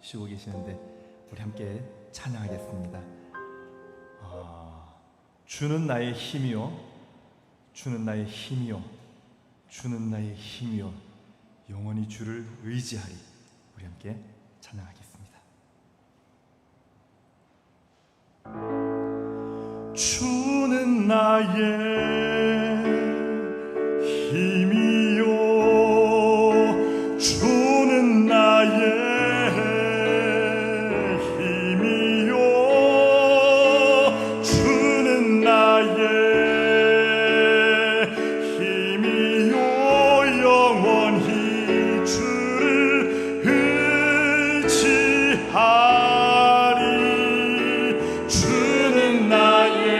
쉬고 계시는데 우리 함께 찬양하겠습니다. 주는 나의 힘이요, 주는 나의 힘이요, 주는 나의 힘이요, 영원히 주를 의지하리. 우리 함께 찬양하겠습니다. 주는 나의 힘이요, 주는 나의 힘이요, 주는 나의 힘이요, 영원히 주를 의지하리. 주는 나의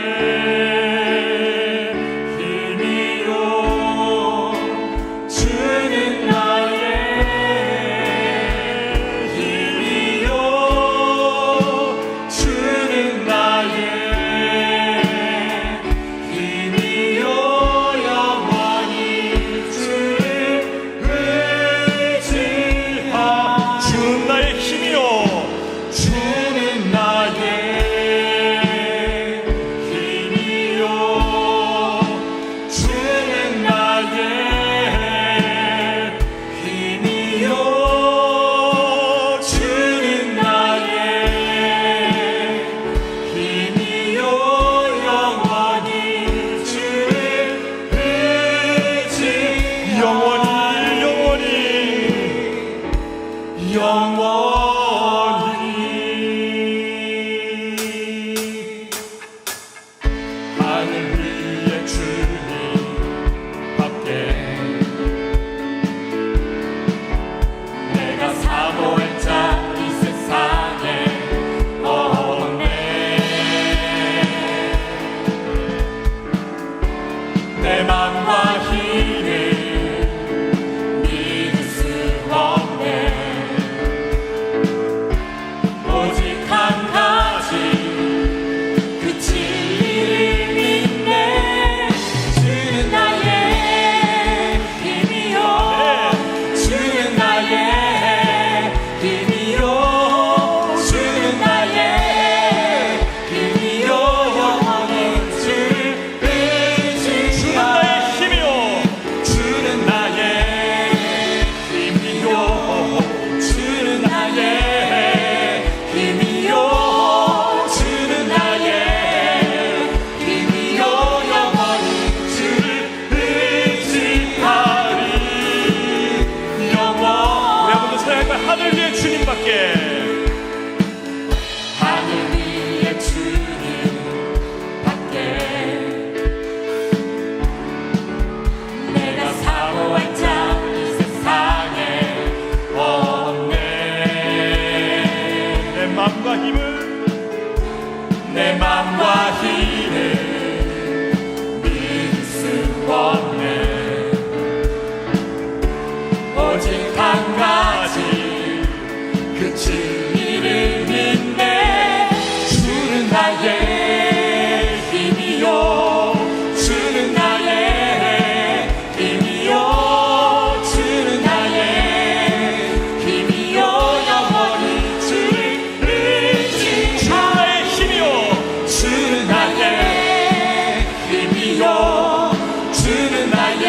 하늘 위에 주님밖에 내가 사모할 자 이 세상에 없네. 내 맘과 힘을 믿을 수 없네. 오직 한 가지 그 진리를 믿네. 주는 나의 힘이요, 주는 나의 힘이요, 주는 나의 힘이요, 영원히 주를 의지하리. 주는 나의 힘이요, 주는 나의 힘이요, 주는 나의 힘이요, 영원히 주를 의지하리. 영원. 우리 한번 더 찬양할까요? 하늘 위에 주님밖에. 하늘 위에 주님밖에 내가 사모할 자 이 세상에 없네. 내 맘과 힘을, 내 맘과 힘을 믿을 수 없네. 오직 한 가지 그 진리를 믿네. 주는 나의 힘이요, 주는 나의 힘이요, 주는 나의 힘이요, 영원히 주를 의지하리. 힘이요, 주는 나의 힘이요, 주는 나의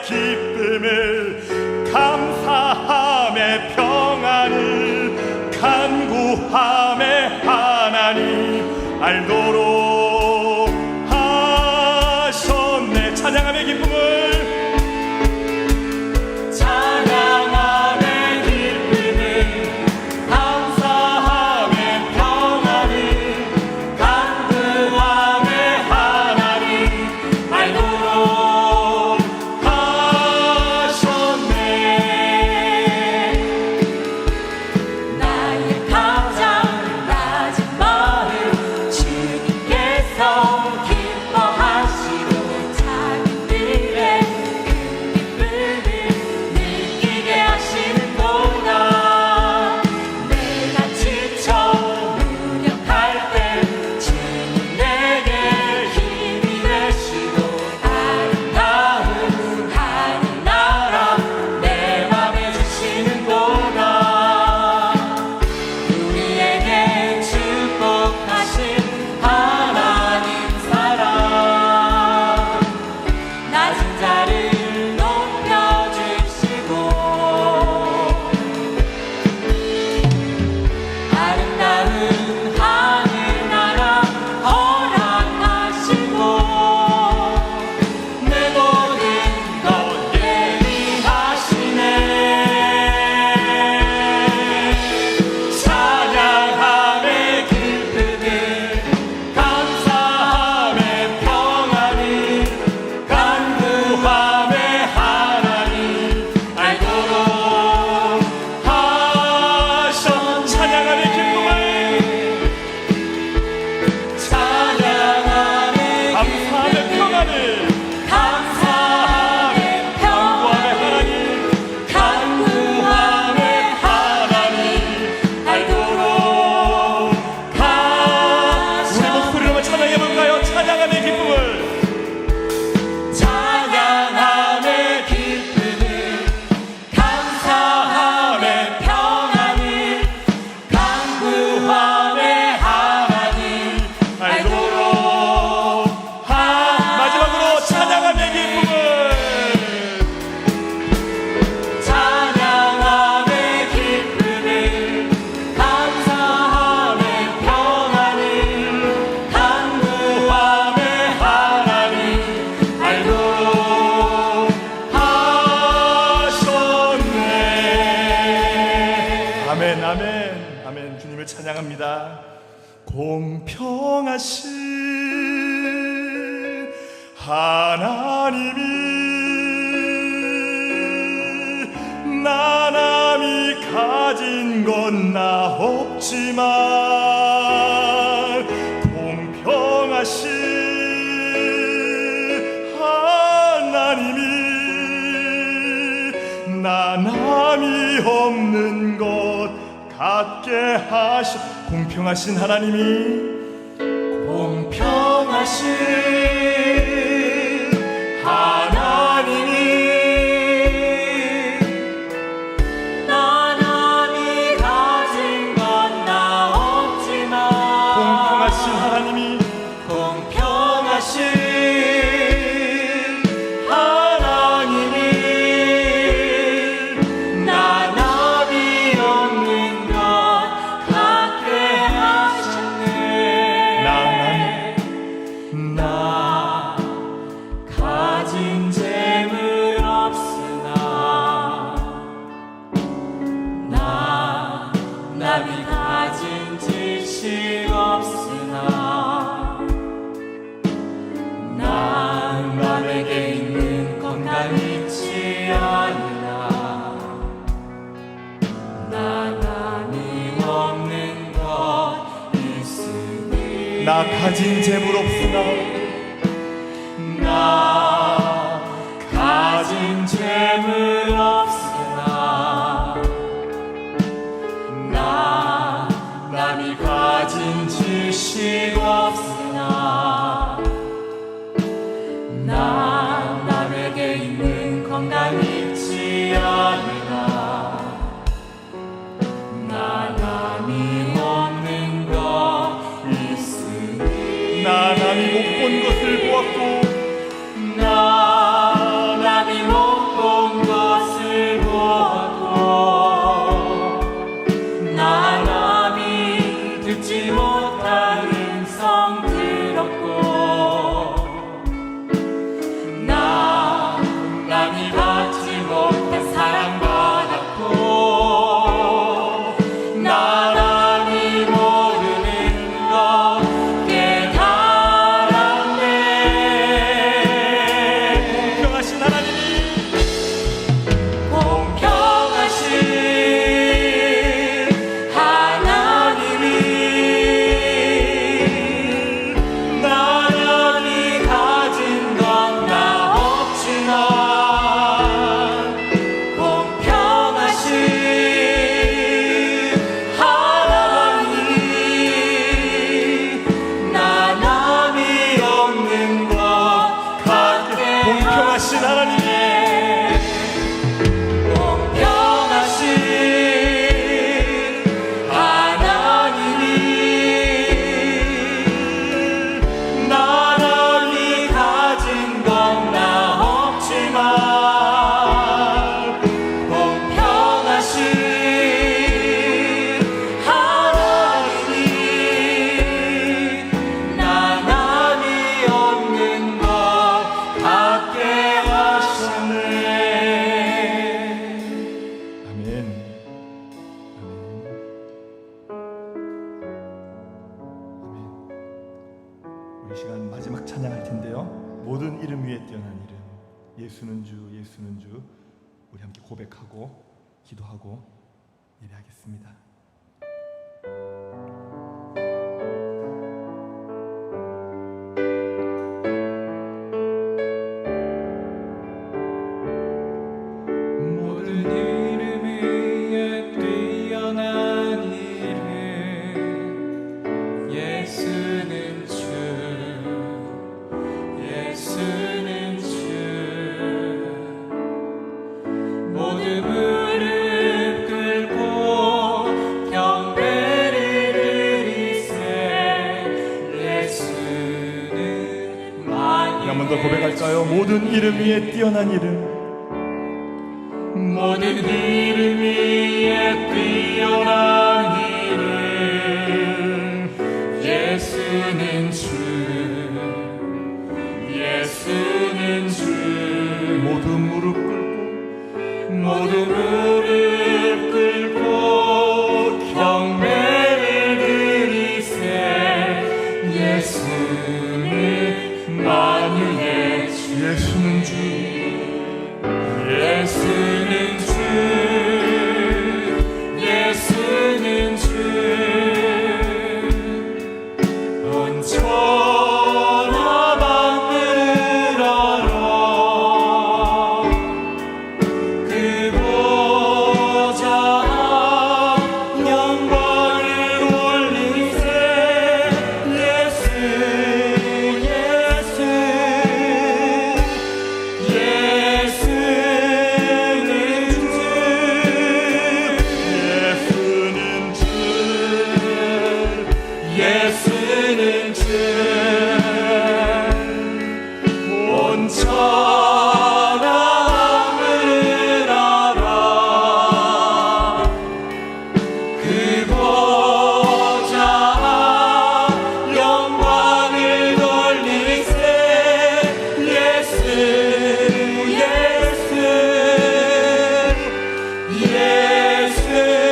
기쁨을 감사함의 평안을 간구함의 하나님 알도록 하셨네. 찬양함의 기쁨을 아멘. 주님을 찬양합니다. 공평하신 하나님이 나남이 가진 건 나 없지만 공평하신 하나님이 나남이 없는 것 갖게 하셔. 공평하신 하나님이 공평하신 하나님이 나남이 가진 건 나 없지만 공평하신 하나님이 공평하신 남이 가진 지식 없으나 난 남에게 있는 건강 잊지 않으나 나 남이 없는 것 있으니 나 가진 재물 없으나 나 가진 재물 없으나 남이 가진 지식 없으나 나 남에게 있는 건강 잊지 않으나 나 남이 없는 것 있으니 나 남이 못 본 것을 보았고 나 남이 못 찬양할 텐데요. 모든 이름 위에 뛰어난 이름, 예수는 주, 예수는 주. 우리 함께 고백하고 기도하고 예배하겠습니다. 모든 이름 위에 뛰어난 이름 예수는 주 예수는 주 모든 무릎 꿇고 경배를 드리세 예수는 만유의 한 번 더 고백할까요? 모든 이름 위에 뛰어난 이름, 모든 이름 위에 뛰어난 이름 예수는 주 예수는 주 모든 무릎 꿇고 모든 무릎 꿇고 경배를 드리세 예수는 만유의 주 예수는 주, 예수는 주 예수는 주 온 천하 만물을 알아 그 보좌 영광을 올리세 예수 예수 예수는 주 온 천하 만물을 알아 그 보좌 영광을 돌리세 예수 예수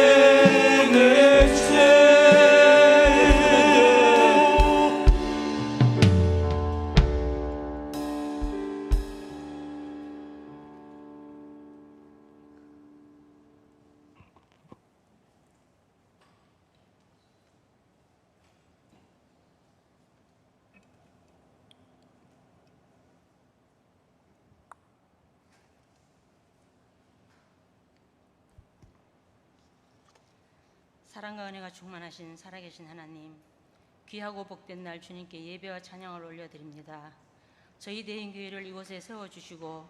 예수는 주 사랑과 은혜가 충만하신 살아계신 하나님, 귀하고 복된 날 주님께 예배와 찬양을 올려드립니다. 저희 대인교회를 이곳에 세워주시고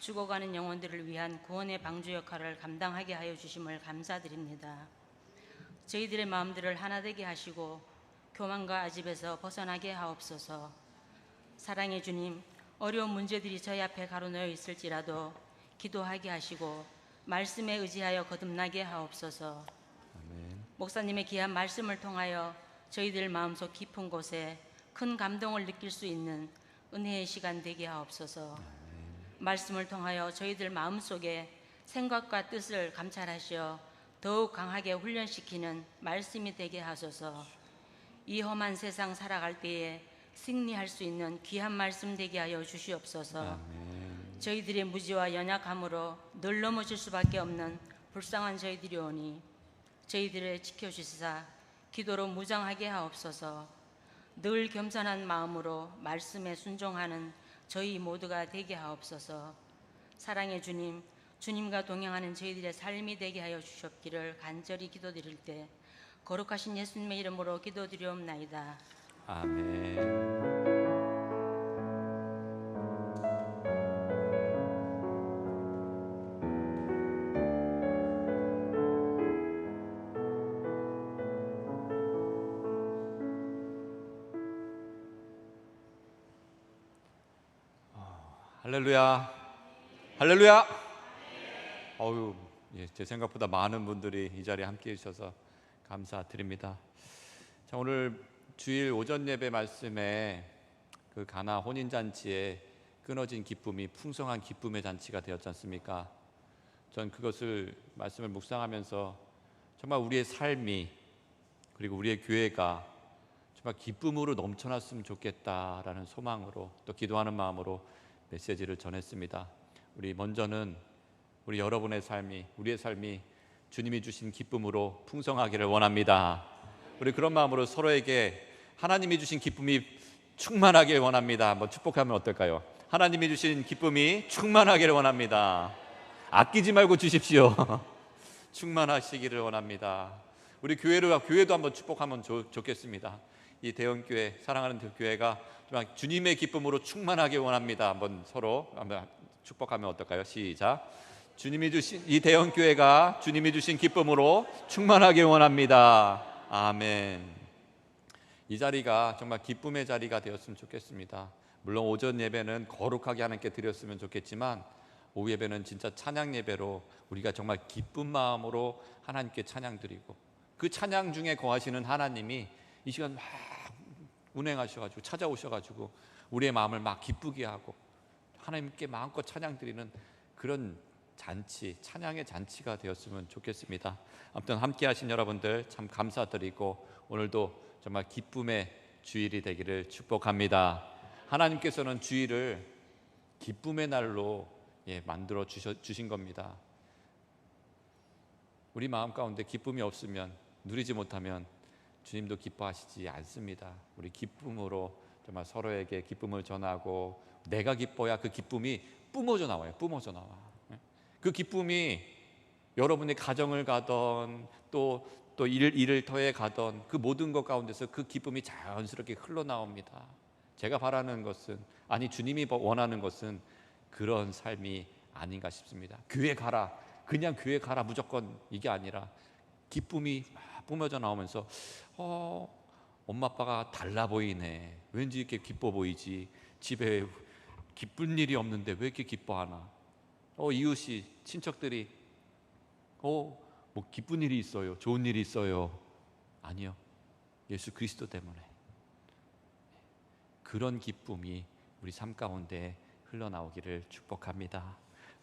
죽어가는 영혼들을 위한 구원의 방주 역할을 감당하게 하여 주심을 감사드립니다. 저희들의 마음들을 하나 되게 하시고 교만과 아집에서 벗어나게 하옵소서. 사랑의 주님, 어려운 문제들이 저희 앞에 가로놓여 있을지라도 기도하게 하시고 말씀에 의지하여 거듭나게 하옵소서. 목사님의 귀한 말씀을 통하여 저희들 마음속 깊은 곳에 큰 감동을 느낄 수 있는 은혜의 시간 되게 하옵소서. 말씀을 통하여 저희들 마음속에 생각과 뜻을 감찰하시어 더욱 강하게 훈련시키는 말씀이 되게 하소서. 이 험한 세상 살아갈 때에 승리할 수 있는 귀한 말씀 되게 하여 주시옵소서. 저희들의 무지와 연약함으로 늘 넘어질 수밖에 없는 불쌍한 저희들이 오니 저희들을 지켜주시사 기도로 무장하게 하옵소서. 늘 겸손한 마음으로 말씀에 순종하는 저희 모두가 되게 하옵소서. 사랑의 주님, 주님과 동행하는 저희들의 삶이 되게 하여 주셨기를 간절히 기도드릴 때 거룩하신 예수님의 이름으로 기도드리옵나이다. 아멘. 할렐루야, 할렐루야. 어유, 예, 제 생각보다 많은 분들이 이 자리에 함께 해주셔서 감사드립니다. 자, 오늘 주일 오전 예배 말씀에 그 가나 혼인 잔치에 끊어진 기쁨이 풍성한 기쁨의 잔치가 되었지 않습니까? 전 그것을 말씀을 묵상하면서 정말 우리의 삶이 그리고 우리의 교회가 정말 정말 기쁨으로 넘쳐났으면 좋겠다라는 소망으로 또 기도하는 마음으로 메시지를 전했습니다. 우리 먼저는 우리 여러분의 삶이, 우리의 삶이 주님이 주신 기쁨으로 풍성하기를 원합니다. 우리 그런 마음으로 서로에게 하나님이 주신 기쁨이 충만하길 원합니다. 한번 축복하면 어떨까요? 하나님이 주신 기쁨이 충만하기를 원합니다. 아끼지 말고 주십시오. 충만하시기를 원합니다. 우리 교회도 한번 축복하면 좋겠습니다. 이 대형교회, 사랑하는 교회가 정말 주님의 기쁨으로 충만하길 원합니다. 한번 서로 한번 축복하면 어떨까요? 시작. 주님이 주신 이 대형교회가 주님이 주신 기쁨으로 충만하길 원합니다. 아멘. 이 자리가 정말 기쁨의 자리가 되었으면 좋겠습니다. 물론 오전 예배는 거룩하게 하나님께 드렸으면 좋겠지만 오후 예배는 진짜 찬양 예배로 우리가 정말 기쁜 마음으로 하나님께 찬양 드리고 그 찬양 중에 거하시는 하나님이 이 시간 막 운행하셔가지고 찾아오셔가지고 우리의 마음을 막 기쁘게 하고 하나님께 마음껏 찬양 드리는 그런 잔치, 찬양의 잔치가 되었으면 좋겠습니다. 아무튼 함께 하신 여러분들 참 감사드리고 오늘도 정말 기쁨의 주일이 되기를 축복합니다. 하나님께서는 주일을 기쁨의 날로 만들어 주신 겁니다. 우리 마음 가운데 기쁨이 없으면, 누리지 못하면 주님도 기뻐하시지 않습니다. 우리 기쁨으로 정말 서로에게 기쁨을 전하고 내가 기뻐야 그 기쁨이 뿜어져 나와요. 뿜어져 나와. 그 기쁨이 여러분의 가정을 가던 또 일터에 가던 그 모든 것 가운데서 그 기쁨이 자연스럽게 흘러나옵니다. 제가 바라는 것은, 아니 주님이 원하는 것은 그런 삶이 아닌가 싶습니다. 교회 가라, 그냥 교회 가라 무조건 이게 아니라 기쁨이 막 뿜어져 나오면서 엄마 아빠가 달라 보이네, 왠지 이렇게 기뻐 보이지, 집에 기쁜 일이 없는데 왜 이렇게 기뻐하나, 이웃이 친척들이 뭐 기쁜 일이 있어요, 좋은 일이 있어요. 아니요, 예수 그리스도 때문에. 그런 기쁨이 우리 삶 가운데 흘러나오기를 축복합니다.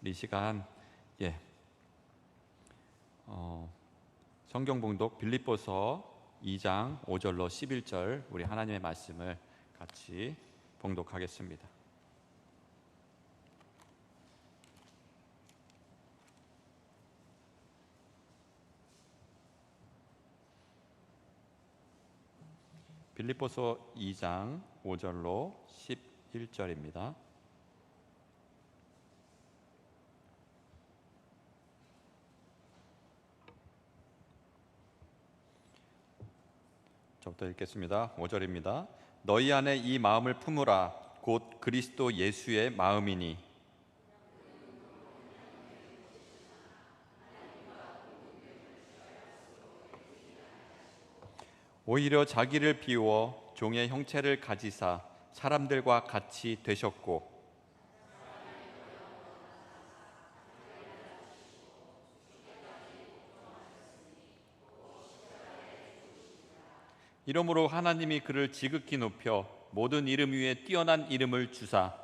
이 시간 성경 봉독 빌립보서 2장 5절로 11절 우리 하나님의 말씀을 같이 봉독하겠습니다. 빌립보서 2장 5절로 11절입니다. 저부터 읽겠습니다. 5절입니다. 너희 안에 이 마음을 품으라. 곧 그리스도 예수의 마음이니 오히려 자기를 비워 종의 형체를 가지사 사람들과 같이 되셨고 '이러므로 하나님이 그를 지극히 높여 모든 이름 위에 뛰어난 이름을 주사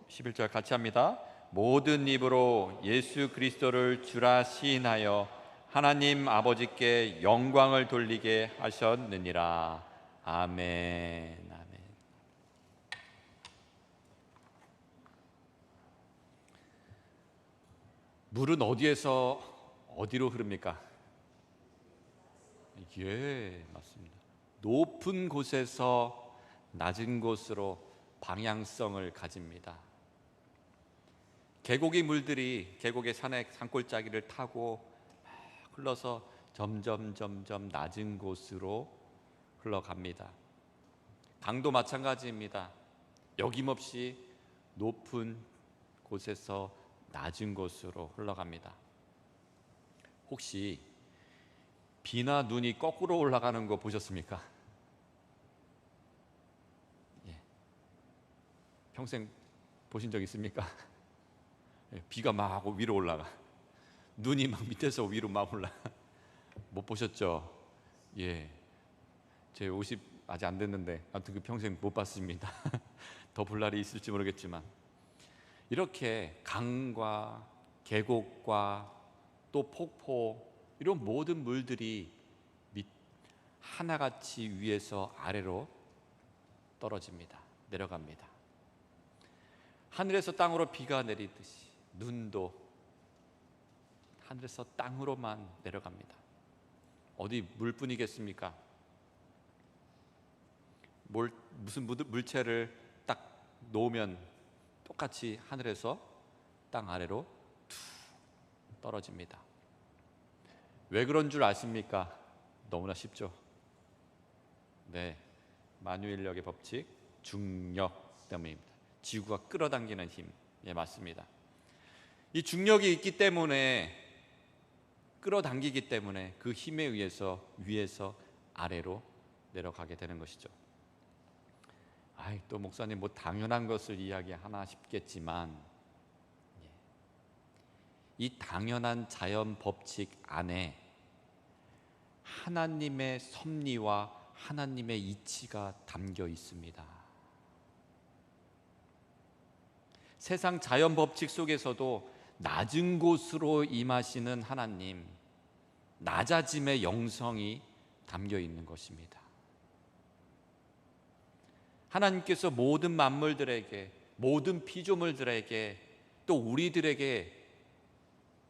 11절 같이 합니다. 모든 입으로 예수 그리스도를 주라 시인하여 하나님 아버지께 영광을 돌리게 하셨느니라. 아멘. 아멘. 물은 어디에서 어디로 흐릅니까? 예, 맞습니다. 높은 곳에서 낮은 곳으로 방향성을 가집니다. 계곡의 물들이 계곡의 산골짜기를 타고 흘러서 점점 낮은 곳으로 흘러갑니다. 강도 마찬가지입니다. 여김없이 높은 곳에서 낮은 곳으로 흘러갑니다. 혹시 비나 눈이 거꾸로 올라가는 거 보셨습니까? 평생 보신 적 있습니까? 비가 막 위로 올라가, 눈이 막 밑에서 위로 막 올라가. 못 보셨죠? 예, 제 50 아직 안 됐는데 아무튼 그 평생 못 봤습니다. 더 볼 날이 있을지 모르겠지만 이렇게 강과 계곡과 또 폭포 이런 모든 물들이 하나같이 위에서 아래로 떨어집니다. 내려갑니다. 하늘에서 땅으로 비가 내리듯이 눈도 하늘에서 땅으로만 내려갑니다. 어디 물뿐이겠습니까? 무슨 물체를 딱 놓으면 똑같이 하늘에서 땅 아래로 툭 떨어집니다. 왜 그런 줄 아십니까? 너무나 쉽죠. 네, 마뉴엘력의 법칙, 중력 때문입니다. 지구가 끌어당기는 힘, 예, 맞습니다. 이 중력이 있기 때문에, 끌어당기기 때문에 그 힘에 의해서 위에서 아래로 내려가게 되는 것이죠. 또 목사님 뭐 당연한 것을 이야기하나 싶겠지만, 이 당연한 자연 법칙 안에 하나님의 섭리와 하나님의 이치가 담겨 있습니다. 세상 자연 법칙 속에서도 낮은 곳으로 임하시는 하나님, 낮아짐의 영성이 담겨 있는 것입니다. 하나님께서 모든 만물들에게, 모든 피조물들에게, 또 우리들에게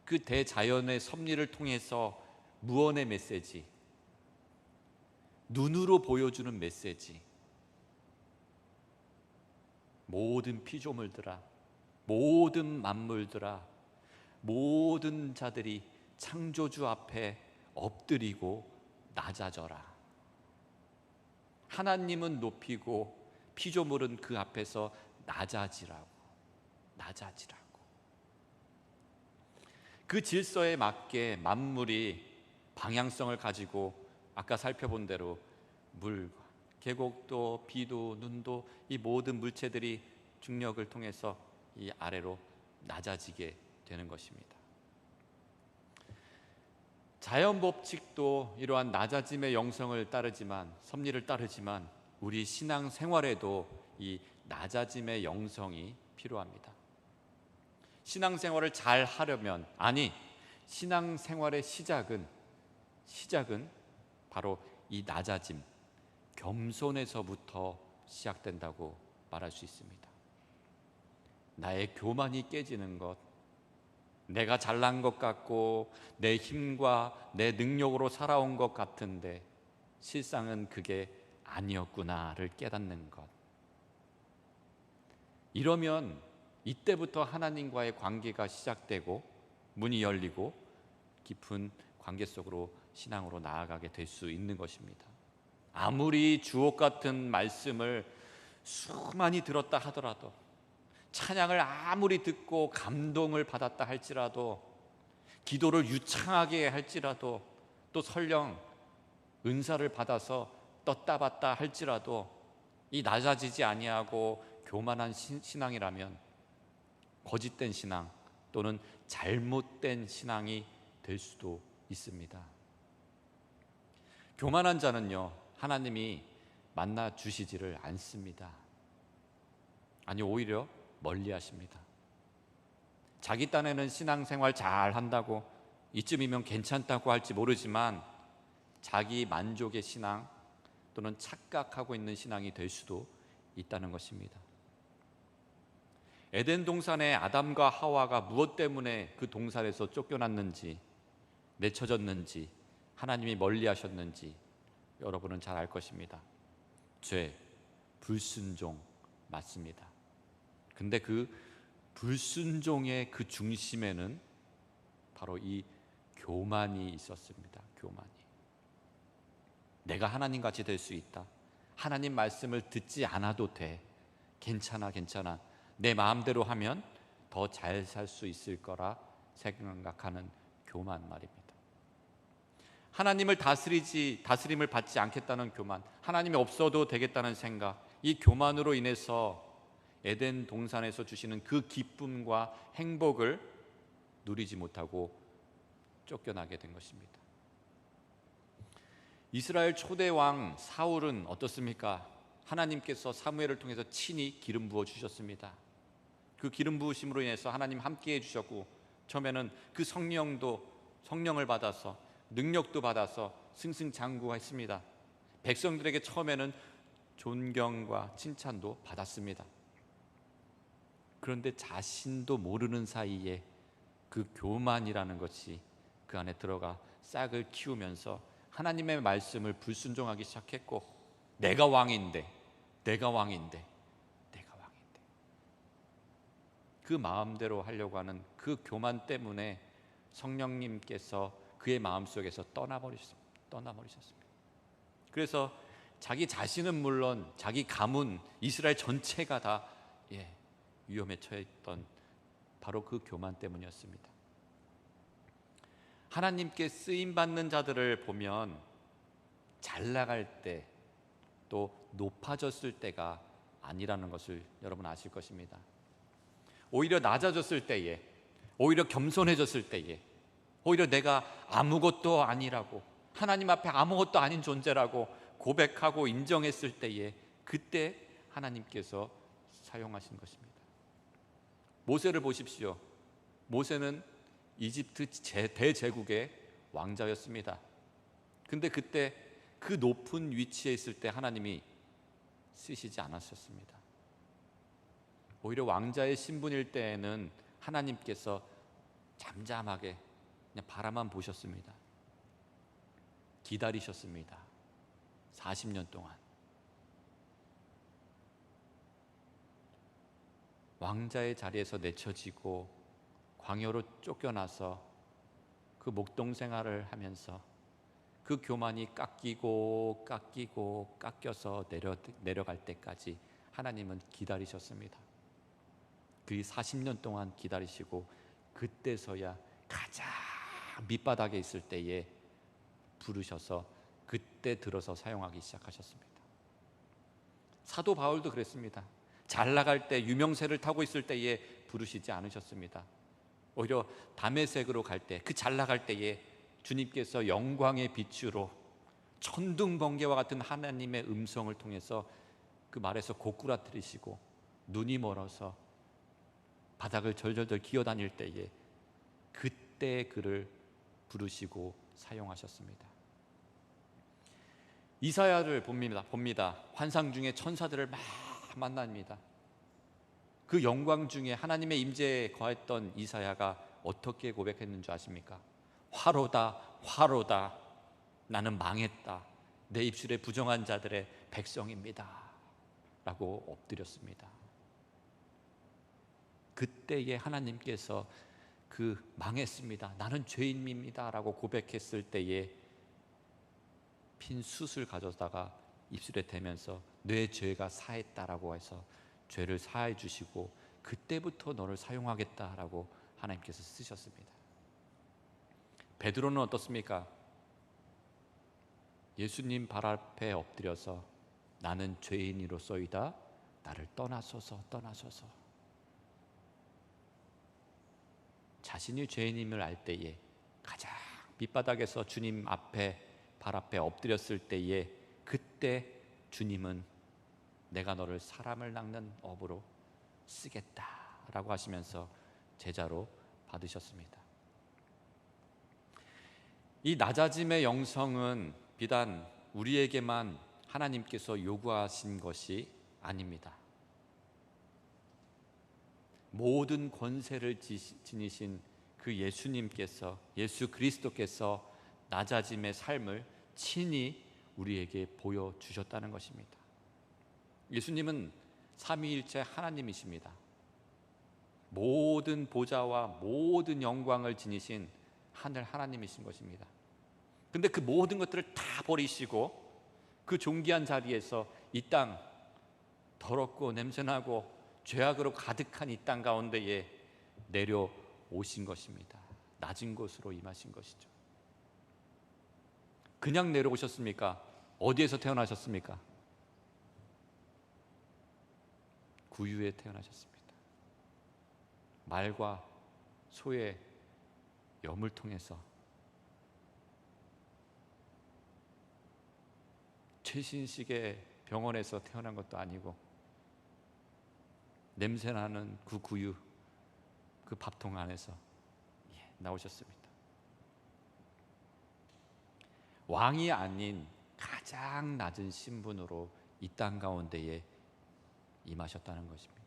그 대자연의 섭리를 통해서 무언의 메시지, 눈으로 보여주는 메시지, 모든 피조물들아, 모든 만물들아, 모든 자들이 창조주 앞에 엎드리고 낮아져라. 하나님은 높이고 피조물은 그 앞에서 낮아지라고. 그 질서에 맞게 만물이 방향성을 가지고 아까 살펴본 대로 물과 계곡도 비도 눈도 이 모든 물체들이 중력을 통해서 이 아래로 낮아지게 되는 것입니다. 자연 법칙도 이러한 낮아짐의 영성을 따르지만, 섭리를 따르지만 우리 신앙 생활에도 이 낮아짐의 영성이 필요합니다. 신앙생활을 잘 하려면, 신앙생활의 시작은 바로 이 낮아짐, 겸손에서부터 시작된다고 말할 수 있습니다. 나의 교만이 깨지는 것, 내가 잘난 것 같고 내 힘과 내 능력으로 살아온 것 같은데 실상은 그게 아니었구나를 깨닫는 것. 이러면 이때부터 하나님과의 관계가 시작되고 문이 열리고 깊은 관계 속으로 신앙으로 나아가게 될 수 있는 것입니다. 아무리 주옥 같은 말씀을 수많이 들었다 하더라도, 찬양을 아무리 듣고 감동을 받았다 할지라도, 기도를 유창하게 할지라도, 또 설령 은사를 받아서 떴다 봤다 할지라도 이 낮아지지 아니하고 교만한 신앙이라면 거짓된 신앙 또는 잘못된 신앙이 될 수도 있습니다. 교만한 자는요, 하나님이 만나 주시지를 않습니다. 아니, 오히려 멀리 하십니다. 자기 딴에는 신앙생활 잘 한다고, 이쯤이면 괜찮다고 할지 모르지만 자기 만족의 신앙 또는 착각하고 있는 신앙이 될 수도 있다는 것입니다. 에덴 동산의 아담과 하와가 무엇 때문에 그 동산에서 쫓겨났는지, 내쳐졌는지, 하나님이 멀리 하셨는지 여러분은 잘 알 것입니다. 죄, 불순종 맞습니다. 근데 그 불순종의 그 중심에는 바로 이 교만이 있었습니다. 교만이. 내가 하나님같이 될 수 있다. 하나님 말씀을 듣지 않아도 돼. 괜찮아. 내 마음대로 하면 더 잘 살 수 있을 거라 생각하는 교만 말입니다. 하나님을 다스림을 받지 않겠다는 교만, 하나님이 없어도 되겠다는 생각, 이 교만으로 인해서 에덴 동산에서 주시는 그 기쁨과 행복을 누리지 못하고 쫓겨나게 된 것입니다. 이스라엘 초대 왕 사울은 어떻습니까? 하나님께서 사무엘을 통해서 친히 기름 부어 주셨습니다. 그 기름 부으심으로 인해서 하나님 함께 해주셨고, 처음에는 그 성령을 받아서 능력도 받아서 승승장구했습니다. 백성들에게 처음에는 존경과 칭찬도 받았습니다. 그런데 자신도 모르는 사이에 그 교만이라는 것이 그 안에 들어가 싹을 키우면서 하나님의 말씀을 불순종하기 시작했고, 내가 왕인데 그 마음대로 하려고 하는 그 교만 때문에 성령님께서 그의 마음속에서 떠나버리셨습니다. 그래서 자기 자신은 물론 자기 가문 이스라엘 전체가 다 위험에 처했던 바로 그 교만 때문이었습니다. 하나님께 쓰임받는 자들을 보면 잘 나갈 때 또 높아졌을 때가 아니라는 것을 여러분 아실 것입니다. 오히려 낮아졌을 때에, 오히려 겸손해졌을 때에, 오히려 내가 아무것도 아니라고, 하나님 앞에 아무것도 아닌 존재라고 고백하고 인정했을 때에, 그때 하나님께서 사용하신 것입니다. 모세를 보십시오. 모세는 이집트 대제국의 왕자였습니다. 근데 그때 그 높은 위치에 있을 때 하나님이 쓰시지 않으셨습니다. 오히려 왕자의 신분일 때에는 하나님께서 잠잠하게 그냥 바라만 보셨습니다. 기다리셨습니다. 40년 동안. 왕자의 자리에서 내쳐지고 광야로 쫓겨나서 그 목동 생활을 하면서 그 교만이 깎여서 내려갈 때까지 하나님은 기다리셨습니다. 그 40년 동안 기다리시고 그때서야 가장 밑바닥에 있을 때에 부르셔서 그때 들어서 사용하기 시작하셨습니다. 사도 바울도 그랬습니다. 잘 나갈 때, 유명세를 타고 있을 때에 부르시지 않으셨습니다. 오히려 다메섹으로 갈 때, 그 잘 나갈 때에 주님께서 영광의 빛으로 천둥번개와 같은 하나님의 음성을 통해서 그 말에서 고꾸라뜨리시고, 눈이 멀어서 바닥을 절절절 기어다닐 때에 그때 그를 부르시고 사용하셨습니다. 이사야를 봅니다. 환상 중에 천사들을 막 만납니다. 그 영광 중에 하나님의 임재에 거했던 이사야가 어떻게 고백했는 줄 아십니까? 화로다 나는 망했다. 내 입술에 부정한 자들의 백성입니다 라고 엎드렸습니다. 그때에 하나님께서 그 망했습니다, 나는 죄인입니다 라고 고백했을 때에 핀 숯을 가져다가 입술에 대면서 내 죄가 사했다라고 해서 죄를 사해 주시고 그때부터 너를 사용하겠다라고 하나님께서 쓰셨습니다. 베드로는 어떻습니까? 예수님 발 앞에 엎드려서 나는 죄인이로소이다, 나를 떠나소서. 자신이 죄인임을 알 때에 가장 밑바닥에서 주님 앞에 발 앞에 엎드렸을 때에 그때 주님은 내가 너를 사람을 낚는 업으로 쓰겠다라고 하시면서 제자로 받으셨습니다. 이 낮아짐의 영성은 비단 우리에게만 하나님께서 요구하신 것이 아닙니다. 모든 권세를 지니신 그 예수 그리스도께서 낮아짐의 삶을 친히 우리에게 보여주셨다는 것입니다. 예수님은 삼위일체 하나님이십니다. 모든 보좌와 모든 영광을 지니신 하늘 하나님이신 것입니다. 근데 그 모든 것들을 다 버리시고 그 존귀한 자리에서 이 땅, 더럽고 냄새나고 죄악으로 가득한 이 땅 가운데에 내려오신 것입니다. 낮은 곳으로 임하신 것이죠. 그냥 내려오셨습니까? 어디에서 태어나셨습니까? 구유에 태어나셨습니다. 말과 소의 염을 통해서 최신식의 병원에서 태어난 것도 아니고 냄새나는 그 구유, 그 밥통 안에서 나오셨습니다. 왕이 아닌 가장 낮은 신분으로 이 땅 가운데에 임하셨다는 것입니다.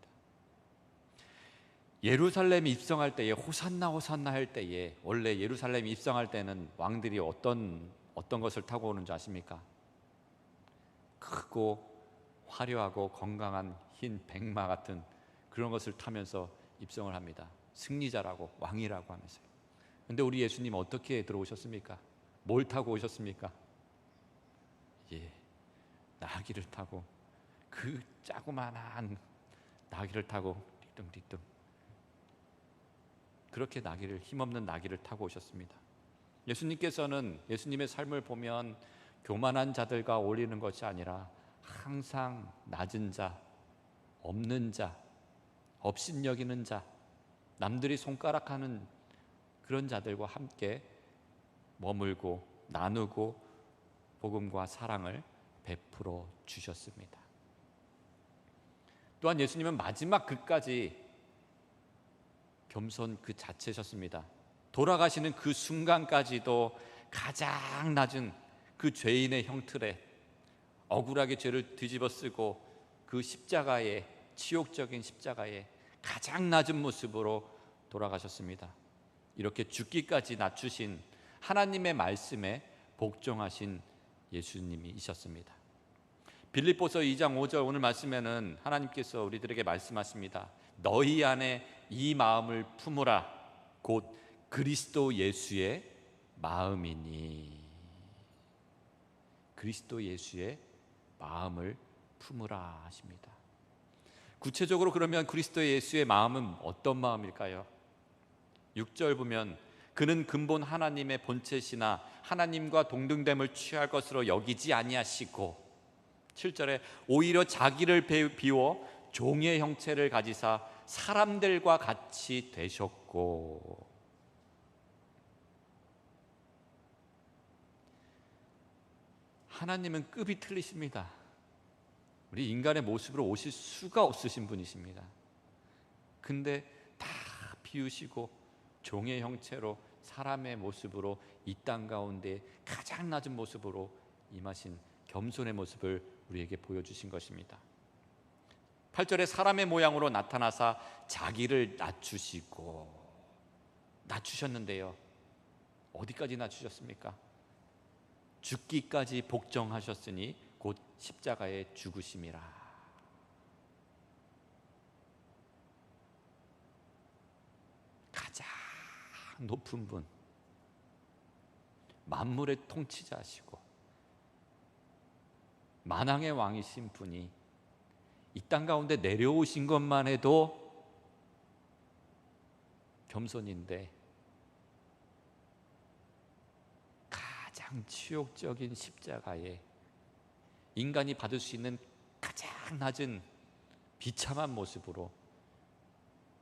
예루살렘에 입성할 때에 호산나 호산나 할 때에, 원래 예루살렘에 입성할 때는 왕들이 어떤 것을 타고 오는 줄 아십니까? 크고 화려하고 건강한 흰 백마 같은 그런 것을 타면서 입성을 합니다. 승리자라고, 왕이라고 하면서요. 근데 우리 예수님 어떻게 들어오셨습니까? 뭘 타고 오셨습니까? 나귀를 타고, 그 자그마한 나귀를 타고 띠뚱띠뚱, 그렇게 힘없는 나귀를 타고 오셨습니다. 예수님께서는 예수님의 삶을 보면 교만한 자들과 어울리는 것이 아니라 항상 낮은 자, 없는 자, 업신여기는 자, 남들이 손가락하는 그런 자들과 함께 머물고 나누고 복음과 사랑을 베풀어 주셨습니다. 또한 예수님은 마지막 끝까지 겸손 그 자체셨습니다. 돌아가시는 그 순간까지도 가장 낮은 그 죄인의 형틀에 억울하게 죄를 뒤집어 쓰고 그 십자가에, 치욕적인 십자가에 가장 낮은 모습으로 돌아가셨습니다. 이렇게 죽기까지 낮추신 하나님의 말씀에 복종하신 예수님이셨습니다. 빌립보서 2장 5절 오늘 말씀에는 하나님께서 우리들에게 말씀하십니다. 너희 안에 이 마음을 품으라, 곧 그리스도 예수의 마음이니. 그리스도 예수의 마음을 품으라 하십니다. 구체적으로 그러면 그리스도 예수의 마음은 어떤 마음일까요? 6절 보면 그는 근본 하나님의 본체시나 하나님과 동등됨을 취할 것으로 여기지 아니하시고, 7절에 오히려 자기를 비워 종의 형체를 가지사 사람들과 같이 되셨고. 하나님은 급이 틀리십니다. 우리 인간의 모습으로 오실 수가 없으신 분이십니다. 근데 다 비우시고 종의 형체로 사람의 모습으로 이 땅 가운데 가장 낮은 모습으로 임하신 겸손의 모습을 우리에게 보여주신 것입니다. 8절에 사람의 모양으로 나타나사 자기를 낮추셨는데요. 어디까지 낮추셨습니까? 죽기까지 복종하셨으니 곧 십자가에 죽으심이라. 가장 높은 분, 만물의 통치자시고 만왕의 왕이신 분이 이 땅 가운데 내려오신 것만 해도 겸손인데, 가장 치욕적인 십자가에 인간이 받을 수 있는 가장 낮은 비참한 모습으로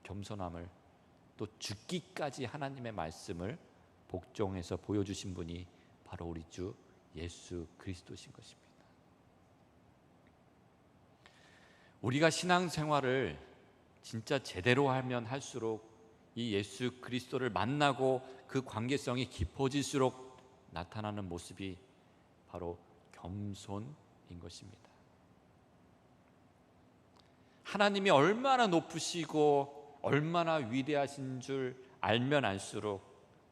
겸손함을, 또 죽기까지 하나님의 말씀을 복종해서 보여주신 분이 바로 우리 주 예수 그리스도신 것입니다. 우리가 신앙생활을 진짜 제대로 하면 할수록 이 예수 그리스도를 만나고 그 관계성이 깊어질수록 나타나는 모습이 바로 겸손인 것입니다. 하나님이 얼마나 높으시고 얼마나 위대하신 줄 알면 알수록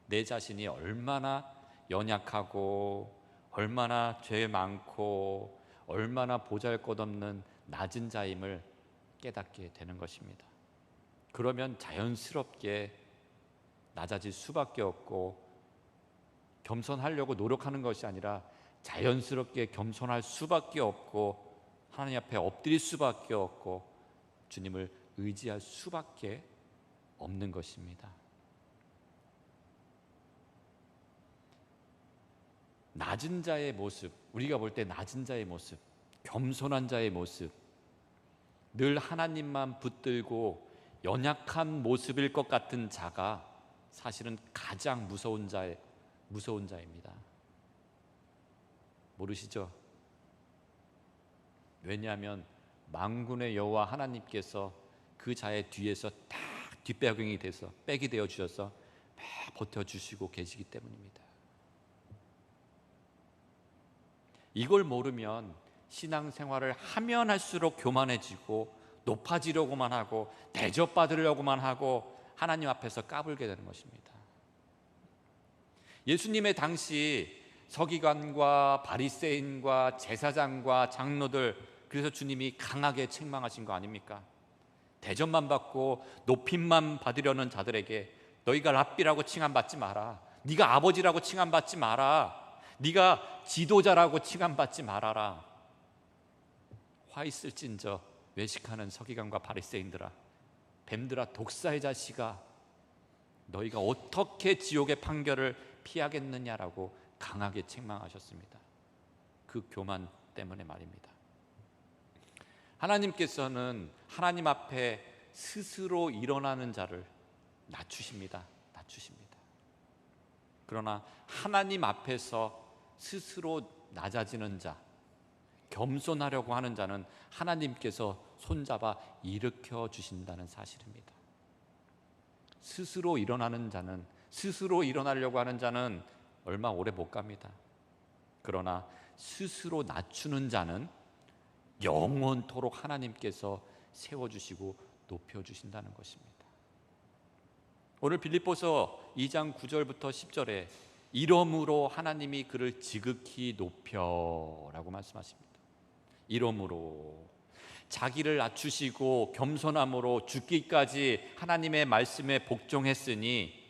내 자신이 얼마나 연약하고 얼마나 죄 많고 얼마나 보잘것없는 낮은 자임을 깨닫게 되는 것입니다. 그러면 자연스럽게 낮아질 수밖에 없고, 겸손하려고 노력하는 것이 아니라 자연스럽게 겸손할 수밖에 없고, 하나님 앞에 엎드릴 수밖에 없고, 주님을 의지할 수밖에 없는 것입니다. 낮은 자의 모습, 우리가 볼 때 낮은 자의 모습, 겸손한 자의 모습, 늘 하나님만 붙들고 연약한 모습일 것 같은 자가 사실은 가장 무서운 자입니다. 모르시죠? 왜냐하면 만군의 여호와 하나님께서 그 자의 뒤에서 딱 뒷배경이 돼서 백이 되어 주셔서 막 버텨주시고 계시기 때문입니다. 이걸 모르면 신앙생활을 하면 할수록 교만해지고 높아지려고만 하고 대접받으려고만 하고 하나님 앞에서 까불게 되는 것입니다. 예수님의 당시 서기관과 바리새인과 제사장과 장로들, 그래서 주님이 강하게 책망하신 거 아닙니까? 대접만 받고 높임만 받으려는 자들에게 너희가 랍비라고 칭함받지 마라, 네가 아버지라고 칭함받지 마라, 네가 지도자라고 칭함받지 말아라. 화 있을진저 외식하는 서기관과 바리새인들아, 뱀들아, 독사의 자식아, 너희가 어떻게 지옥의 판결을 피하겠느냐라고 강하게 책망하셨습니다. 그 교만 때문에 말입니다. 하나님께서는 하나님 앞에 스스로 일어나는 자를 낮추십니다. 그러나 하나님 앞에서 스스로 낮아지는 자, 겸손하려고 하는 자는 하나님께서 손잡아 일으켜 주신다는 사실입니다. 스스로 일어나는 자는, 스스로 일어나려고 하는 자는 얼마 오래 못 갑니다. 그러나 스스로 낮추는 자는 영원토록 하나님께서 세워주시고 높여주신다는 것입니다. 오늘 빌립보서 2장 9절부터 10절에 이러므로 하나님이 그를 지극히 높여라고 말씀하십니다. 이러므로 자기를 낮추시고 겸손함으로 죽기까지 하나님의 말씀에 복종했으니,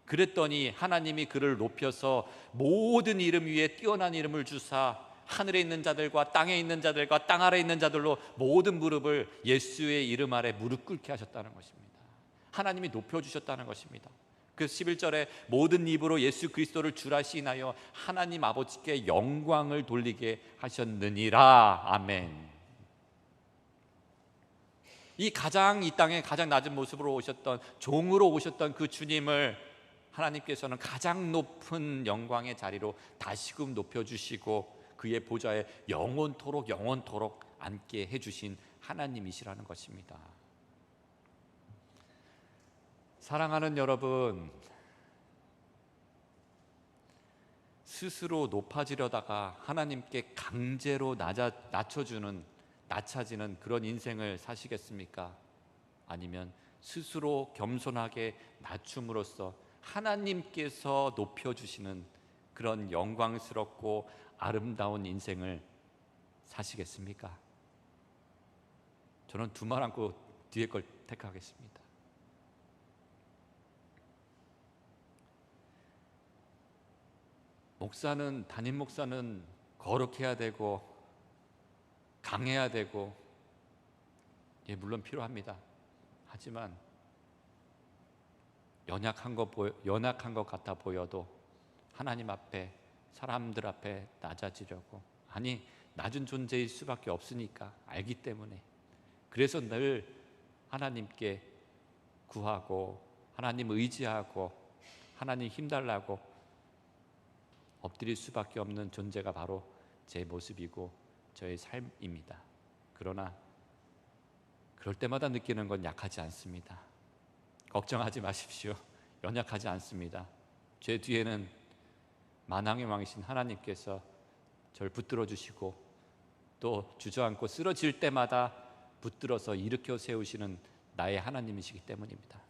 그랬더니 하나님이 그를 높여서 모든 이름 위에 뛰어난 이름을 주사 하늘에 있는 자들과 땅에 있는 자들과 땅 아래에 있는 자들로 모든 무릎을 예수의 이름 아래 무릎 꿇게 하셨다는 것입니다. 하나님이 높여주셨다는 것입니다. 그래서 11절에 모든 입으로 예수 그리스도를 주라 시인하여 하나님 아버지께 영광을 돌리게 하셨느니라. 아멘. 이 땅에 가장 낮은 모습으로 오셨던, 종으로 오셨던 그 주님을 하나님께서는 가장 높은 영광의 자리로 다시금 높여주시고 그의 보좌에 영원토록 앉게 해주신 하나님이시라는 것입니다. 사랑하는 여러분, 스스로 높아지려다가 하나님께 강제로 낮춰지는 그런 인생을 사시겠습니까? 아니면 스스로 겸손하게 낮춤으로써 하나님께서 높여주시는 그런 영광스럽고 아름다운 인생을 사시겠습니까? 저는 두 말 않고 뒤에 걸 택하겠습니다. 담임 목사는 거룩해야 되고 강해야 되고, 물론 필요합니다. 하지만 연약한 것 같아 보여도 하나님 앞에, 사람들 앞에 낮아지려고, 낮은 존재일 수밖에 없으니까 알기 때문에, 그래서 늘 하나님께 구하고 하나님 의지하고 하나님 힘달라고 엎드릴 수밖에 없는 존재가 바로 제 모습이고 저의 삶입니다. 그러나 그럴 때마다 느끼는 건 약하지 않습니다. 걱정하지 마십시오. 연약하지 않습니다. 제 뒤에는 만왕의 왕이신 하나님께서 저를 붙들어 주시고 또 주저앉고 쓰러질 때마다 붙들어서 일으켜 세우시는 나의 하나님이시기 때문입니다.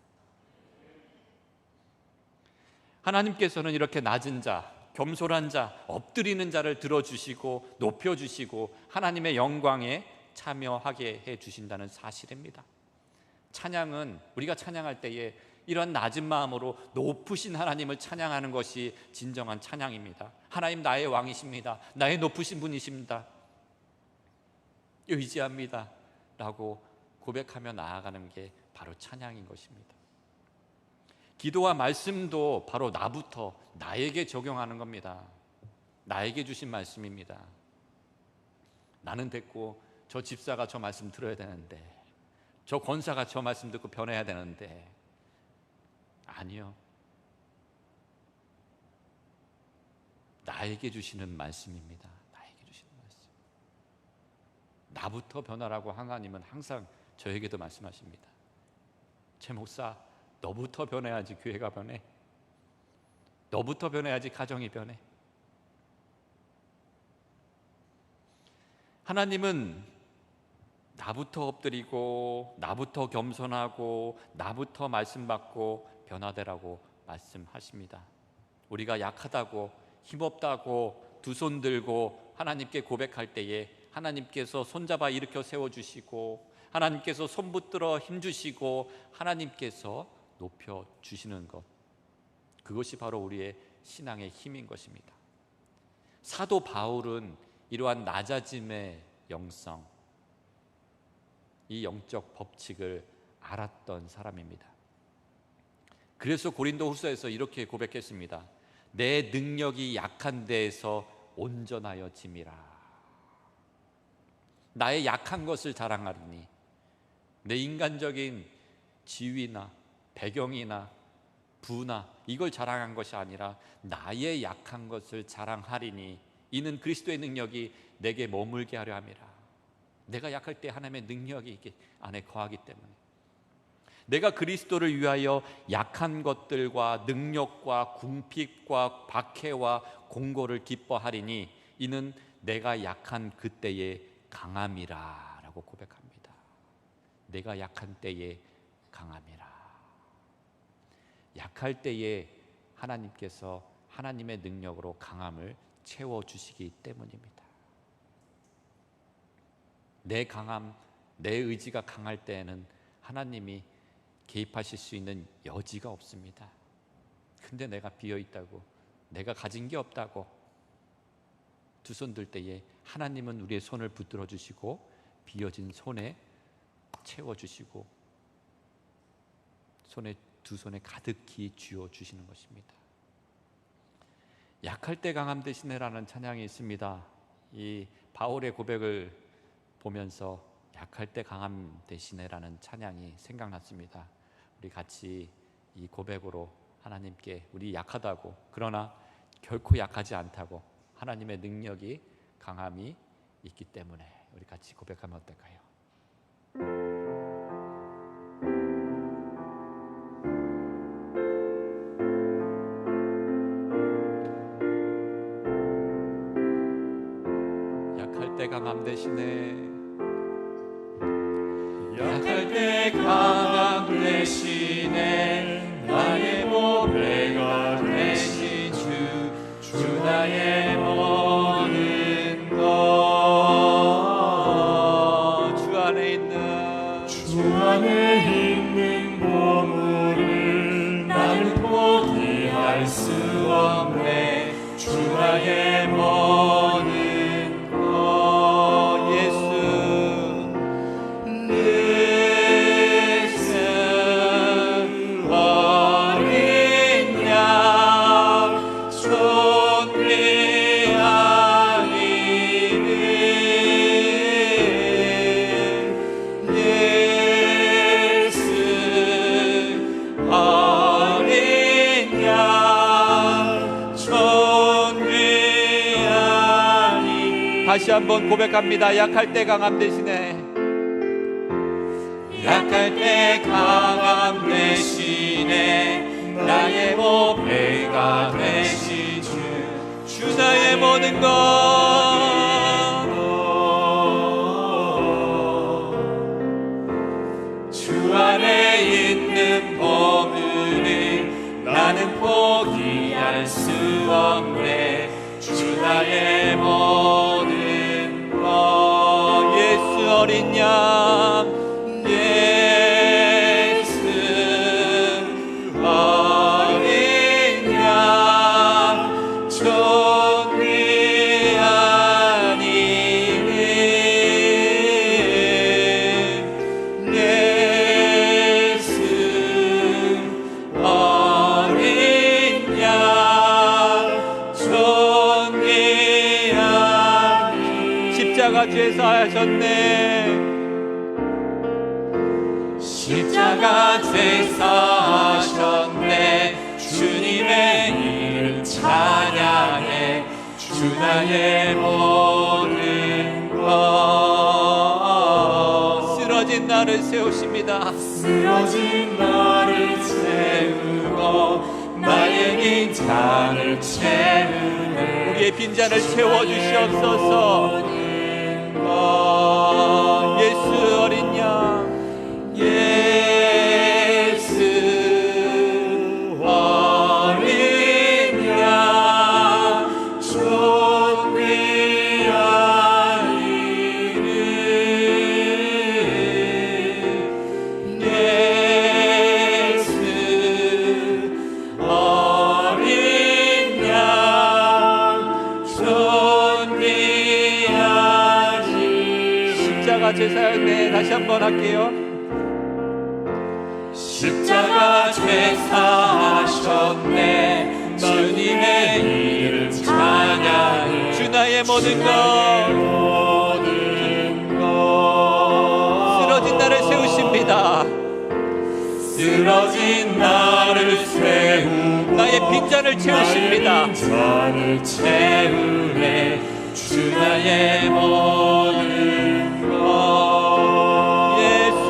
하나님께서는 이렇게 낮은 자, 겸손한 자, 엎드리는 자를 들어주시고 높여주시고 하나님의 영광에 참여하게 해주신다는 사실입니다. 찬양은 우리가 찬양할 때에 이런 낮은 마음으로 높으신 하나님을 찬양하는 것이 진정한 찬양입니다. 하나님 나의 왕이십니다. 나의 높으신 분이십니다. 의지합니다 라고 고백하며 나아가는 게 바로 찬양인 것입니다. 기도와 말씀도 바로 나부터 나에게 적용하는 겁니다. 나에게 주신 말씀입니다. 나는 됐고 저 집사가 저 말씀 들어야 되는데, 저 권사가 저 말씀 듣고 변해야 되는데, 아니요. 나에게 주시는 말씀입니다. 나에게 주시는 말씀. 나부터 변하라고 하나님은 항상 저에게도 말씀하십니다. 제 목사, 너부터 변해야지 교회가 변해. 너부터 변해야지 가정이 변해. 하나님은 나부터 엎드리고, 나부터 겸손하고, 나부터 말씀 받고 변화되라고 말씀하십니다. 우리가 약하다고, 힘없다고 두 손 들고 하나님께 고백할 때에 하나님께서 손잡아 일으켜 세워주시고, 하나님께서 손 붙들어 힘주시고, 하나님께서 높여주시는 것, 그것이 바로 우리의 신앙의 힘인 것입니다. 사도 바울은 이러한 낮아짐의 영성, 이 영적 법칙을 알았던 사람입니다. 그래서 고린도 후서에서 이렇게 고백했습니다. 내 능력이 약한 데에서 온전하여 짐이라. 나의 약한 것을 자랑하리니, 내 인간적인 지위나 배경이나 부나 이걸 자랑한 것이 아니라 나의 약한 것을 자랑하리니 이는 그리스도의 능력이 내게 머물게 하려 함이라. 내가 약할 때 하나님의 능력이 이게 안에 거하기 때문에, 내가 그리스도를 위하여 약한 것들과 능력과 궁핍과 박해와 공고를 기뻐하리니 이는 내가 약한 그때의 강함이라 라고 고백합니다. 내가 약한 때의 강함이라. 약할 때에 하나님께서 하나님의 능력으로 강함을 채워주시기 때문입니다. 내 강함, 내 의지가 강할 때에는 하나님이 개입하실 수 있는 여지가 없습니다. 근데 내가 비어있다고, 내가 가진 게 없다고 두 손 들 때에 하나님은 우리의 손을 붙들어 주시고 비어진 손에 채워주시고 두 손에 가득히 쥐어 주시는 것입니다. 약할 때 강함 대신에라는 찬양이 있습니다. 이 바울의 고백을 보면서 약할 때 강함 대신에라는 찬양이 생각났습니다. 우리 같이 이 고백으로 하나님께 우리 약하다고, 그러나 결코 약하지 않다고, 하나님의 능력이 강함이 있기 때문에 우리 같이 고백하면 어떨까요? 약할 때 강함 대신에, 약할 때 강함 대신에 나의 보배가 되신 주 나의 모든 것, 주 안에 있는 보물을 나는 포기할 수 없네. 주 나의 모든 것, 예수 다시 한번 고백합니다. 약할 때 강함 대신에, 약할 때 강함 대신에 나의 보배가 되신 주 나의 모든 것, 주 안에 있는 보물을 나는 포기할 수 없네. 주 나의 모든 예수 어린 양, 예수 어린 양, 존귀하니 예수 어린 양, 존귀하니. 십자가 죄사 하셨네. 십자가 제사하셨네. 주님의 이름 찬양해. 주 나의 모든 것, 쓰러진 나를 세우십니다. 쓰러진 나를 세우고 나의 빈잔을 채우네. 우리의 빈잔을 채워주시옵소서. 예수 어린 양, 예수 어린 양 존귀한 이름 예수 어린 양 존귀한 이름 십자가 제사였네. 다시 한번 할게요. 십자가 제사하셨네. 주님의 이름 찬양해. 주 나의 모든 것, 모든 것 쓰러진 나를 세우십니다. 쓰러진 나를 세우고 나의 빈잔을 채우십니다. 빈잔을 채우네. 주 나의 모든 것 예수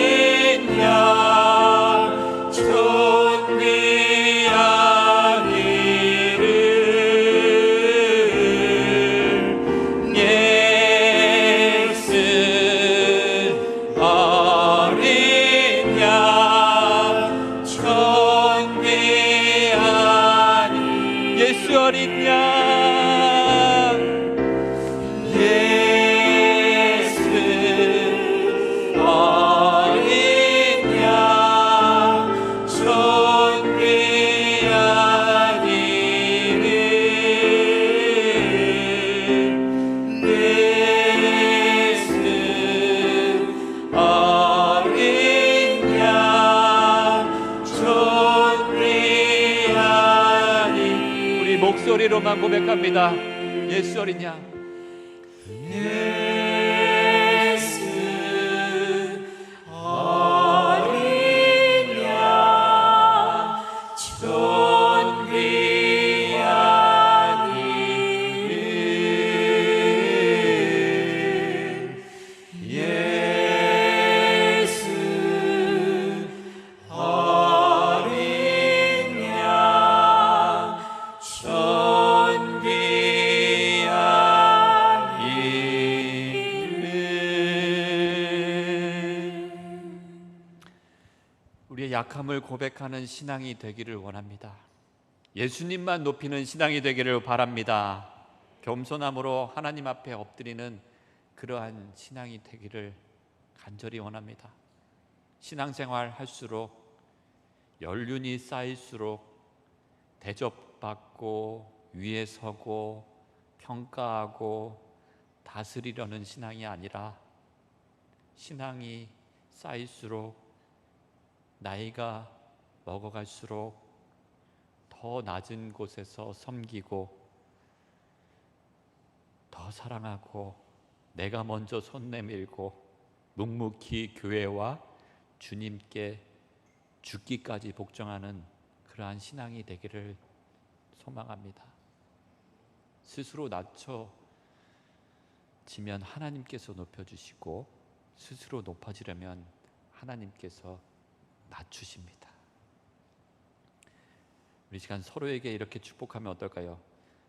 어린 양 존귀한 이름 예수 어린 양 존귀한 이름 예수 어린 양, 예수 어린 양 존귀한 이름 예수 어린 양 존귀한 이름 우리 목소리로만 고백합니다. 예수 어린 양, 예수 어린 양 존귀한 이름 예수 어린 양 존귀한 이름 우리의 약함을 고백하는 신앙이 되기를 원합니다. 예수님만 높이는 신앙이 되기를 바랍니다. 겸손함으로 하나님 앞에 엎드리는 그러한 신앙이 되기를 간절히 원합니다. 신앙생활 할수록 연륜이 쌓일수록 대접받고 위에 서고 평가하고 다스리려는 신앙이 아니라 신앙이 쌓일수록 나이가 먹어갈수록 더 낮은 곳에서 섬기고 더 사랑하고 내가 먼저 손 내밀고 묵묵히 교회와 주님께 죽기까지 복종하는 그러한 신앙이 되기를 소망합니다. 스스로 낮춰지면 하나님께서 높여주시고 스스로 높아지려면 하나님께서 낮추십니다. 우리 시간 서로에게 이렇게 축복하면 어떨까요?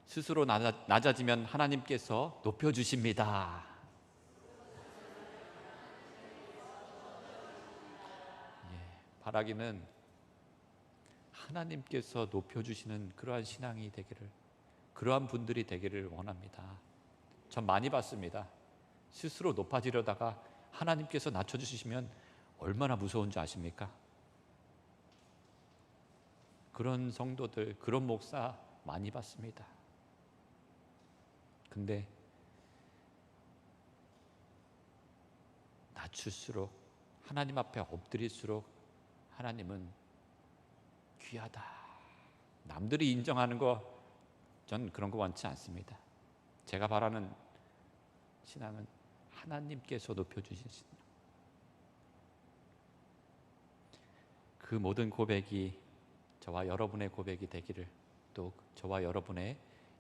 스스로 낮아지면 하나님께서 높여주십니다. 바라기는 하나님께서 높여주시는 그러한 신앙이 되기를, 그러한 분들이 되기를 원합니다. 전 많이 봤습니다. 스스로 높아지려다가 하나님께서 낮춰주시면 얼마나 무서운 줄 아십니까? 그런 성도들, 그런 목사 많이 봤습니다. 근데 낮출수록, 하나님 앞에 엎드릴수록 하나님은 귀하다. 남들이 인정하는 거, 전 그런 거 원치 않습니다. 제가 바라는 신앙은 하나님께서 높여주신 신앙. 그 모든 고백이 저와 여러분의 고백이 되기를, 또 저와 여러분의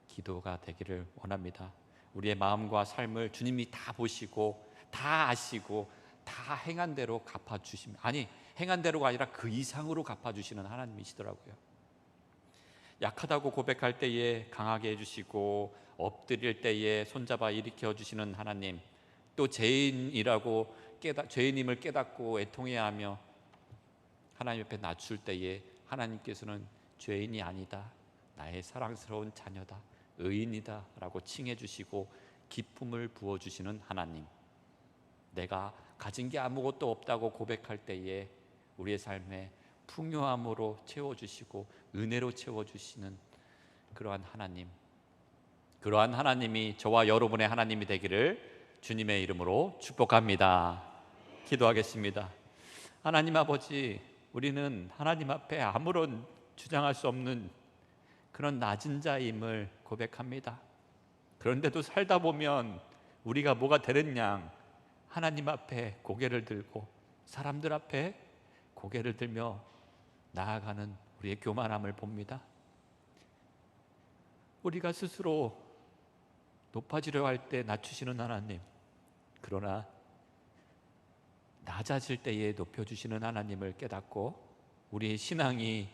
기도가 되기를 원합니다. 우리의 마음과 삶을 주님이 다 보시고 다 아시고 다 행한 대로 갚아주시면, 아니 행한 대로가 아니라 그 이상으로 갚아주시는 하나님이시더라고요. 약하다고 고백할 때에 강하게 해주시고, 엎드릴 때에 손잡아 일으켜 주시는 하나님, 또 죄인이라고 죄인임을 깨닫고 애통해야 하며 하나님 옆에 낮출 때에 하나님께서는 죄인이 아니다, 나의 사랑스러운 자녀다, 의인이다 라고 칭해 주시고 기쁨을 부어주시는 하나님, 내가 가진 게 아무것도 없다고 고백할 때에 우리의 삶에 풍요함으로 채워주시고 은혜로 채워주시는 그러한 하나님, 그러한 하나님이 저와 여러분의 하나님이 되기를 주님의 이름으로 축복합니다. 기도하겠습니다. 하나님 아버지, 우리는 하나님 앞에 아무런 주장할 수 없는 그런 낮은 자임을 고백합니다. 그런데도 살다 보면 우리가 뭐가 되는 양 하나님 앞에 고개를 들고 사람들 앞에 고개를 들며 나아가는 우리의 교만함을 봅니다. 우리가 스스로 높아지려 할 때 낮추시는 하나님, 그러나 낮아질 때에 높여주시는 하나님을 깨닫고 우리의 신앙이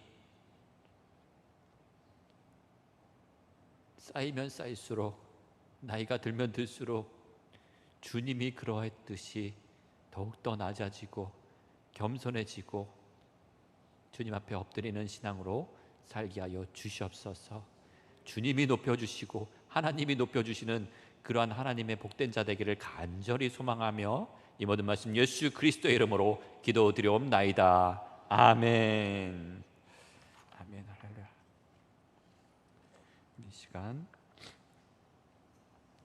쌓이면 쌓일수록, 나이가 들면 들수록 주님이 그러했듯이 더욱더 낮아지고 겸손해지고 주님 앞에 엎드리는 신앙으로 살게 하여 주시옵소서. 주님이 높여주시고 하나님이 높여주시는 그러한 하나님의 복된 자 되기를 간절히 소망하며 이 모든 말씀 예수 그리스도의 이름으로 기도드리옵나이다. 아멘. 아멘. 할렐루야. 이 시간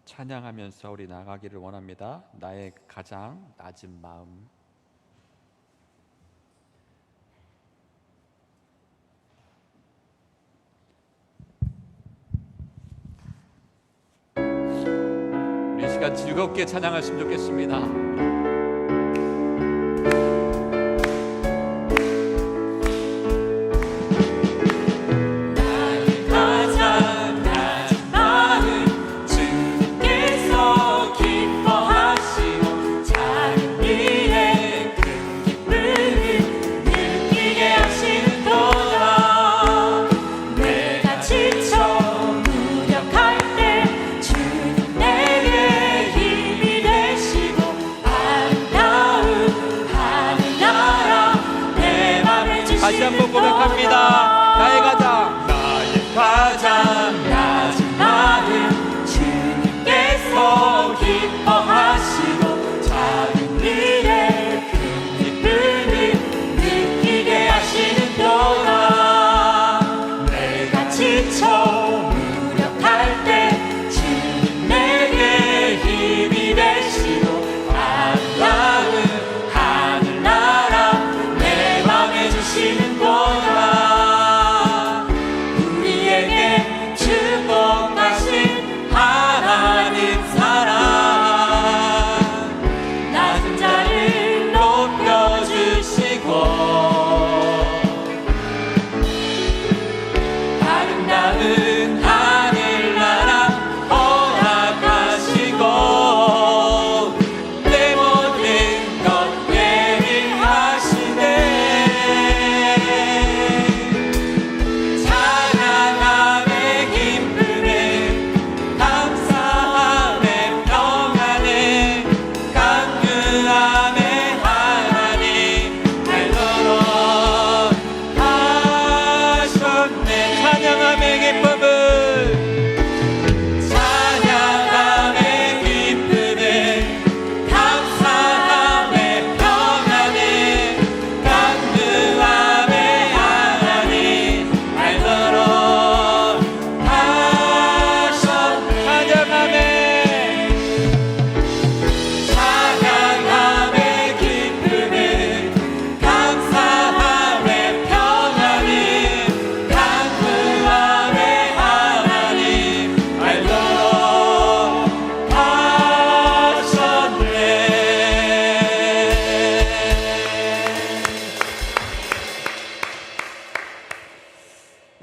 찬양하면서 우리 나가기를 원합니다. 나의 가장 낮은 마음. 우리 이 시간 즐겁게 찬양하시면 좋겠습니다. 다시 한번 고백합니다. 나의 가장 낮은 마음 주님께서 기뻐하시고 작은 일에 큰 기쁨을 느끼게 하시는도다. 내가 지쳐 무력할 때 주님 내게 힘이 되시고 아름다운 하늘나라 내 맘에 주시는 우리에게 축복하신 하나님 사랑, 낮은 자를 높여주시고 아름다운 하늘나라 허락하시고 내 모든 것 예비하시네.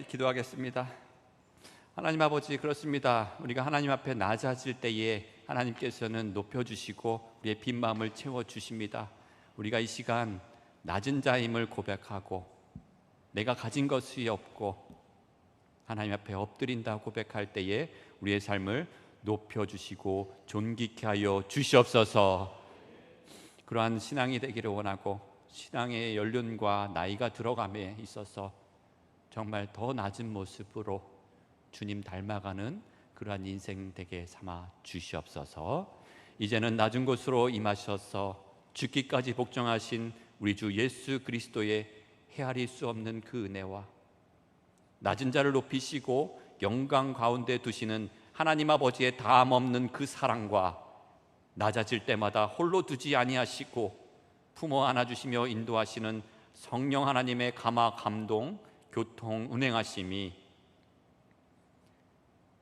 기도하겠습니다. 하나님 아버지, 그렇습니다. 우리가 하나님 앞에 낮아질 때에 하나님께서는 높여주시고 우리의 빈 마음을 채워주십니다. 우리가 이 시간 낮은 자임을 고백하고 내가 가진 것이 없고 하나님 앞에 엎드린다 고백할 때에 우리의 삶을 높여주시고 존귀케 하여 주시옵소서. 그러한 신앙이 되기를 원하고, 신앙의 연륜과 나이가 들어감에 있어서 정말 더 낮은 모습으로 주님 닮아가는 그러한 인생 되게 삼아 주시옵소서. 이제는 낮은 곳으로 임하셔서 죽기까지 복종하신 우리 주 예수 그리스도의 헤아릴 수 없는 그 은혜와 낮은 자를 높이시고 영광 가운데 두시는 하나님 아버지의 다함 없는 그 사랑과 낮아질 때마다 홀로 두지 아니하시고 품어 안아주시며 인도하시는 성령 하나님의 감화 감동 교통 운행하심이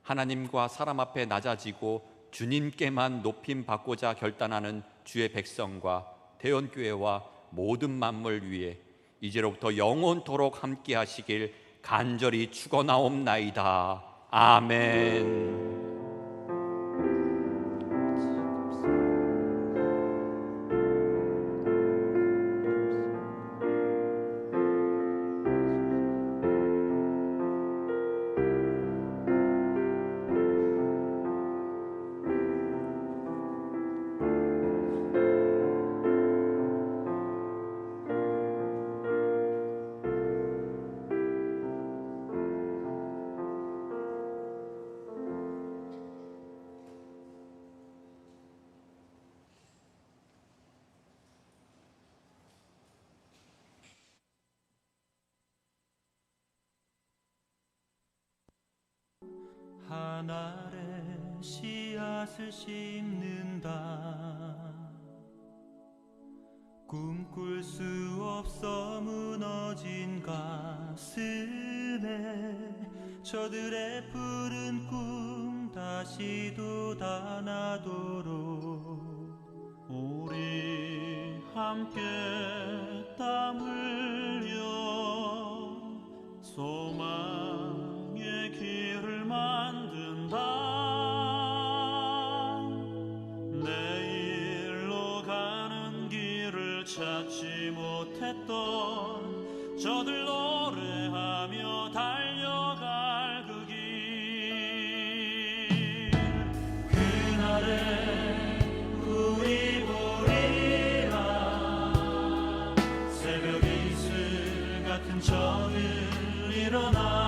하나님과 사람 앞에 낮아지고 주님께만 높임 받고자 결단하는 주의 백성과 대원교회와 모든 만물 위에 이제로부터 영원토록 함께 하시길 간절히 축원하옵나이다. 아멘. 하늘에 씨앗을 심는다. 꿈꿀 수 없어 무너진 가슴에 저들의 푸른 꿈 다시 돋아나도록 우리 함께 땀 흘려 소망의 길을 만든다. 내일로 가는 길을 찾지 못했던 저들 노래하며 달려갈 그 길, 그날에 우리 보리라. 새벽 이슬 같은 저늘 일어나